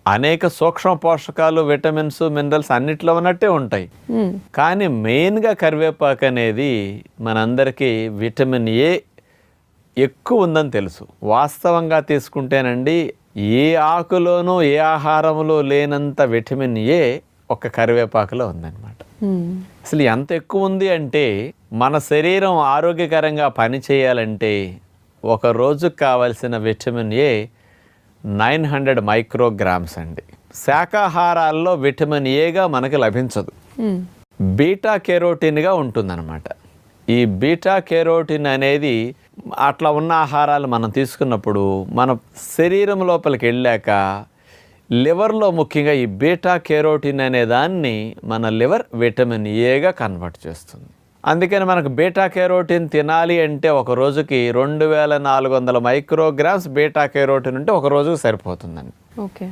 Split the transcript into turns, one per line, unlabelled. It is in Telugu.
అనేక సూక్ష్మ పోషకాలు, విటమిన్స్, మినరల్స్ అన్నిట్లో ఉన్నట్టే ఉంటాయి. కానీ మెయిన్గా కరివేపాకు అనేది మనందరికీ విటమిన్ ఏ ఎక్కువ ఉందని తెలుసు. వాస్తవంగా తీసుకుంటేనండి ఏ ఆకులోనూ ఏ ఆహారంలో లేనంత విటమిన్ ఏ ఒక కరివేపాకులో ఉందన్నమాట. అసలు ఎంత ఎక్కువ ఉంది అంటే మన శరీరం ఆరోగ్యకరంగా పనిచేయాలంటే ఒక రోజుకు కావలసిన విటమిన్ ఏ 900 మైక్రోగ్రామ్స్ అండి. శాకాహారాల్లో విటమిన్ ఏగా మనకి లభించదు, బీటా కెరోటిన్గా ఉంటుందన్నమాట. ఈ బీటా కెరోటిన్ అనేది అట్లా ఉన్న ఆహారాలు మనం తీసుకున్నప్పుడు మన శరీరం లోపలికి వెళ్ళాక లివర్లో ముఖ్యంగా ఈ బీటా కెరోటిన్ అనే దాన్ని మన లివర్ విటమిన్ ఏగా కన్వర్ట్ చేస్తుంది. అందుకని మనకు బీటా కెరోటిన్ తినాలి అంటే ఒక రోజుకి 2400 మైక్రోగ్రామ్స్ బీటా కెరోటిన్ ఉంటే ఒక రోజుకి సరిపోతుందండి.
ఓకే.